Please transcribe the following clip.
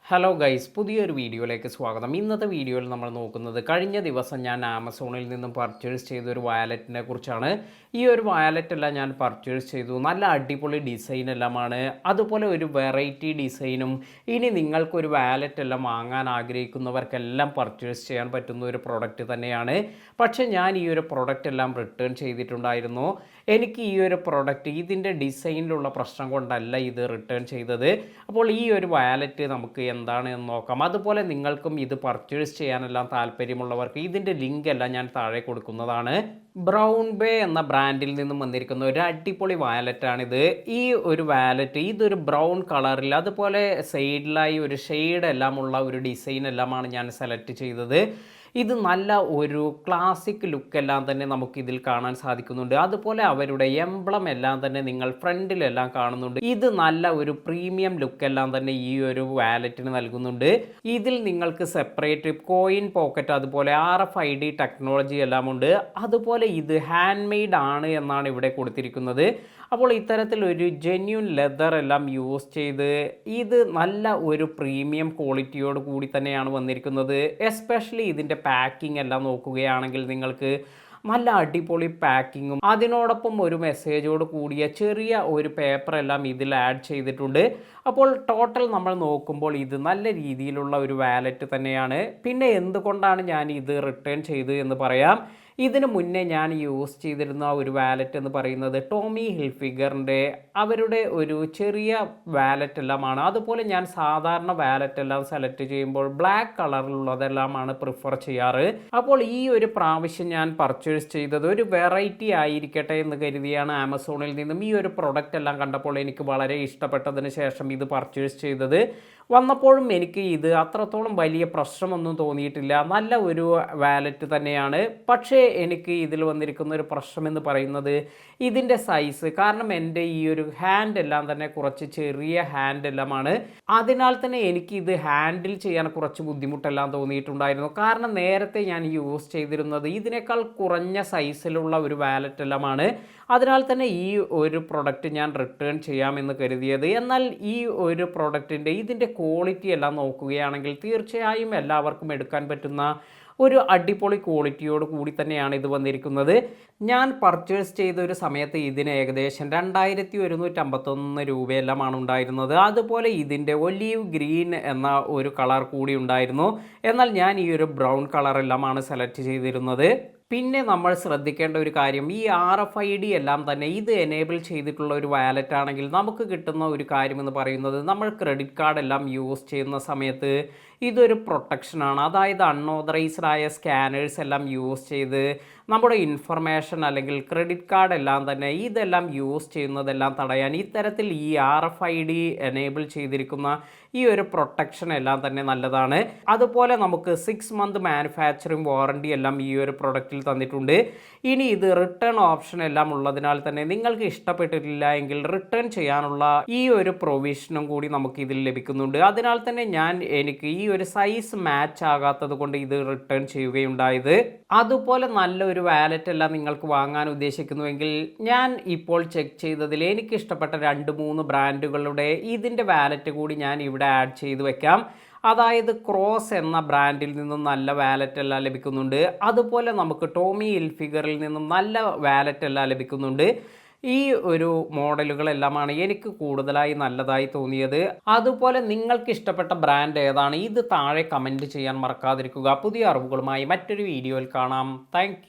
Hello guys, പുതിയൊരു വീഡിയോയിലേക്ക് സ്വാഗതം. ഇന്നത്തെ വീഡിയോയിൽ നമ്മൾ നോക്കുന്നത് കഴിഞ്ഞ ദിവസം ഞാൻ ആമസോണിൽ നിന്നും പർച്ചേസ് ചെയ്ത ഒരു വാലറ്റിനെ കുറിച്ചാണ്. ഈ ഒരു വാലറ്റെല്ലാം ഞാൻ പർച്ചേസ് ചെയ്തു. നല്ല അടിപൊളി ഡിസൈൻ എല്ലാമാണ്, അതുപോലെ ഒരു വെറൈറ്റി ഡിസൈനും. ഇനി നിങ്ങൾക്കൊരു വാലറ്റ് എല്ലാം വാങ്ങാൻ ആഗ്രഹിക്കുന്നവർക്കെല്ലാം പർച്ചേസ് ചെയ്യാൻ പറ്റുന്ന ഒരു പ്രൊഡക്റ്റ് തന്നെയാണ്. പക്ഷേ ഞാൻ ഈ ഒരു പ്രൊഡക്റ്റ് എല്ലാം റിട്ടേൺ ചെയ്തിട്ടുണ്ടായിരുന്നു. എനിക്ക് ഈ ഒരു പ്രൊഡക്റ്റ് ഇതിൻ്റെ ഡിസൈനിലുള്ള പ്രശ്നം കൊണ്ടല്ല ഇത് റിട്ടേൺ ചെയ്തത്. അപ്പോൾ ഈ ഒരു വാലറ്റ് നമുക്ക് എന്താണ് എന്ന് നോക്കാം. അതുപോലെ നിങ്ങൾക്കും ഇത് പർച്ചേസ് ചെയ്യാനെല്ലാം താല്പര്യമുള്ളവർക്ക് ഇതിൻ്റെ ലിങ്ക് എല്ലാം ഞാൻ താഴെ കൊടുക്കുന്നതാണ്. ബ്രൗൺ ബേ എന്ന ബ്രാൻഡിൽ നിന്നും വന്നിരിക്കുന്ന ഒരു അടിപൊളി വാലറ്റാണിത്. ഈ ഒരു വാലറ്റ് ഇതൊരു ബ്രൗൺ കളറിൽ അതുപോലെ സൈഡിലായി ഒരു ഷെയ്ഡ് എല്ലാമുള്ള ഒരു ഡിസൈൻ എല്ലാമാണ് ഞാൻ സെലക്ട് ചെയ്തത്. ഇത് നല്ല ഒരു ക്ലാസിക് ലുക്കെല്ലാം തന്നെ നമുക്കിതിൽ കാണാൻ സാധിക്കുന്നുണ്ട്. അതുപോലെ അവരുടെ എംബ്ലം എല്ലാം തന്നെ നിങ്ങൾ ഫ്രണ്ടിലെല്ലാം കാണുന്നുണ്ട്. ഇത് നല്ല ഒരു പ്രീമിയം ലുക്കെല്ലാം തന്നെ ഈ ഒരു വാലറ്റിന് നൽകുന്നുണ്ട്. ഇതിൽ നിങ്ങൾക്ക് സെപ്പറേറ്റ് കോയിൻ പോക്കറ്റ് അതുപോലെ RFID ടെക്നോളജി എല്ലാം ഉണ്ട്. അതുപോലെ ഇത് ഹാൻഡ് മെയ്ഡ് ആണ് എന്നാണ് ഇവിടെ കൊടുത്തിരിക്കുന്നത്. അപ്പോൾ ഇത്തരത്തിൽ ഒരു ജെന്യൂൻ ലെതർ എല്ലാം യൂസ് ചെയ്ത് ഇത് നല്ല ഒരു പ്രീമിയം ക്വാളിറ്റിയോട് കൂടി തന്നെയാണ് വന്നിരിക്കുന്നത്. എസ്പെഷ്യലി ഇതിൻ്റെ പാക്കിംഗ് എല്ലാം നോക്കുകയാണെങ്കിൽ നിങ്ങൾക്ക് നല്ല അടിപൊളി പാക്കിങ്ങും അതിനോടൊപ്പം ഒരു മെസ്സേജോട് കൂടിയ ചെറിയ ഒരു പേപ്പർ എല്ലാം ഇതിൽ ആഡ് ചെയ്തിട്ടുണ്ട്. അപ്പോൾ ടോട്ടൽ നമ്മൾ നോക്കുമ്പോൾ ഇത് നല്ല രീതിയിലുള്ള ഒരു വാലറ്റ് തന്നെയാണ്. പിന്നെ എന്തുകൊണ്ടാണ് ഞാൻ ഇത് റിട്ടേൺ ചെയ്തു എന്ന് പറയാം. ഇതിനു മുന്നേ ഞാൻ യൂസ് ചെയ്തിരുന്ന ഒരു വാലറ്റ് എന്ന് പറയുന്നത് ടോമി ഹിൽഫിഗറിൻ്റെ അവരുടെ ഒരു ചെറിയ വാലറ്റ് എല്ലാമാണ്. അതുപോലെ ഞാൻ സാധാരണ വാലറ്റ് എല്ലാം സെലക്ട് ചെയ്യുമ്പോൾ ബ്ലാക്ക് കളറിലുള്ളതെല്ലാമാണ് പ്രിഫർ ചെയ്യാറ്. അപ്പോൾ ഈ ഒരു പ്രാവശ്യം ഞാൻ പർച്ചേസ് ചെയ്തത് ഒരു വെറൈറ്റി ആയിരിക്കട്ടെ എന്ന് കരുതിയാണ് ആമസോണിൽ നിന്നും ഈ ഒരു പ്രൊഡക്റ്റ് എല്ലാം കണ്ടപ്പോൾ എനിക്ക് വളരെ ഇഷ്ടപ്പെട്ടതിന് ശേഷം ഇത് പർച്ചേസ് ചെയ്തത്. വന്നപ്പോഴും എനിക്ക് ഇത് അത്രത്തോളം വലിയ പ്രശ്നമൊന്നും തോന്നിയിട്ടില്ല. നല്ല ഒരു വാലറ്റ് തന്നെയാണ്. പക്ഷേ എനിക്ക് ഇതിൽ വന്നിരിക്കുന്ന ഒരു പ്രശ്നം എന്ന് പറയുന്നത് ഇതിൻ്റെ സൈസ്. കാരണം എൻ്റെ ഈ ഒരു ഹാൻഡ് എല്ലാം തന്നെ കുറച്ച് ചെറിയ ഹാൻഡ് എല്ലാമാണ്. അതിനാൽ തന്നെ എനിക്ക് ഇത് ഹാൻഡിൽ ചെയ്യാൻ കുറച്ച് ബുദ്ധിമുട്ടെല്ലാം തോന്നിയിട്ടുണ്ടായിരുന്നു. കാരണം നേരത്തെ ഞാൻ യൂസ് ചെയ്തിരുന്നത് ഇതിനേക്കാൾ കുറഞ്ഞ സൈസിലുള്ള ഒരു വാലറ്റ് എല്ലാമാണ്. അതിനാൽ തന്നെ ഈ ഒരു പ്രൊഡക്റ്റ് ഞാൻ റിട്ടേൺ ചെയ്യാമെന്ന് കരുതിയത്. എന്നാൽ ഈ ഒരു പ്രൊഡക്റ്റിൻ്റെ ഇതിൻ്റെ ക്വാളിറ്റി എല്ലാം നോക്കുകയാണെങ്കിൽ തീർച്ചയായും എല്ലാവർക്കും എടുക്കാൻ പറ്റുന്ന ഒരു അടിപൊളി ക്വാളിറ്റിയോട് കൂടി തന്നെയാണ് ഇത് വന്നിരിക്കുന്നത്. ഞാൻ പർച്ചേസ് ചെയ്ത ഒരു സമയത്ത് ഇതിന് ഏകദേശം 2151 രൂപയെല്ലാമാണ് ഉണ്ടായിരുന്നത്. അതുപോലെ ഇതിൻ്റെ ഒലീവ് ഗ്രീൻ എന്ന ഒരു കളർ കൂടി ഉണ്ടായിരുന്നു. എന്നാൽ ഞാൻ ഈ ഒരു ബ്രൗൺ കളറെല്ലാമാണ് സെലക്ട് ചെയ്തിരുന്നത്. പിന്നെ നമ്മൾ ശ്രദ്ധിക്കേണ്ട ഒരു കാര്യം, ഈ RFID എല്ലാം തന്നെ ഇത് എനേബിൾ ചെയ്തിട്ടുള്ള ഒരു വാലറ്റ് ആണെങ്കിൽ നമുക്ക് കിട്ടുന്ന ഒരു കാര്യം എന്ന് പറയുന്നത് നമ്മൾ ക്രെഡിറ്റ് കാർഡ് എല്ലാം യൂസ് ചെയ്യുന്ന സമയത്ത് ഇതൊരു പ്രൊട്ടക്ഷനാണ്. അതായത് അൺഓതറൈസ്ഡ് ആയ സ്കാനേഴ്സ് എല്ലാം യൂസ് ചെയ്ത് നമ്മുടെ ഇൻഫർമേഷൻ അല്ലെങ്കിൽ ക്രെഡിറ്റ് കാർഡ് എല്ലാം തന്നെ ഇതെല്ലാം യൂസ് ചെയ്യുന്നതെല്ലാം തടയാൻ ഇത്തരത്തിൽ ഈ RFID എനേബിൾ ചെയ്തിരിക്കുന്ന ഈ ഒരു പ്രൊട്ടക്ഷൻ എല്ലാം തന്നെ നല്ലതാണ്. അതുപോലെ നമുക്ക് 6 മന്ത് മാനുഫാക്ചറിങ് വാറണ്ടി എല്ലാം ഈ ഒരു പ്രൊഡക്റ്റിൽ തന്നിട്ടുണ്ട്. ഇനി ഇത് റിട്ടേൺ ഓപ്ഷൻ എല്ലാം ഉള്ളതിനാൽ തന്നെ നിങ്ങൾക്ക് ഇഷ്ടപ്പെട്ടിട്ടില്ല എങ്കിൽ റിട്ടേൺ ചെയ്യാനുള്ള ഈ ഒരു പ്രൊവിഷനും കൂടി നമുക്ക് ഇതിൽ ലഭിക്കുന്നുണ്ട്. അതിനാൽ തന്നെ എനിക്ക് ഈ ഒരു സൈസ് മാച്ച് ആകാത്തത് കൊണ്ട് ഇത് റിട്ടേൺ ചെയ്യുകയുണ്ടായത്. അതുപോലെ നല്ലൊരു വാലറ്റ് എല്ലാം നിങ്ങൾക്ക് വാങ്ങാൻ ഉദ്ദേശിക്കുന്നുവെങ്കിൽ ഞാൻ ഇപ്പോൾ ചെക്ക് ചെയ്തതിൽ എനിക്ക് ഇഷ്ടപ്പെട്ട 2-3 ബ്രാൻഡുകളുടെ ഇതിൻ്റെ വാലറ്റ് കൂടി ഞാൻ ഇവിടെ ആഡ് ചെയ്ത് വെക്കാം. അതായത് ക്രോസ് എന്ന ബ്രാൻഡിൽ നിന്നും നല്ല വാലറ്റ് എല്ലാം ലഭിക്കുന്നുണ്ട്. അതുപോലെ നമുക്ക് ടോമി ഹിൽഫിഗറിൽ നിന്നും നല്ല വാലറ്റ് എല്ലാം ലഭിക്കുന്നുണ്ട്. ഈ ഒരു മോഡലുകളെല്ലാമാണ് എനിക്ക് കൂടുതലായി നല്ലതായി തോന്നിയത്. അതുപോലെ നിങ്ങൾക്ക് ഇഷ്ടപ്പെട്ട ബ്രാൻഡ് ഏതാണ് ഇത് താഴെ കമൻറ്റ് ചെയ്യാൻ മറക്കാതിരിക്കുക. പുതിയ അറിവുകളുമായി മറ്റൊരു വീഡിയോയിൽ കാണാം. താങ്ക്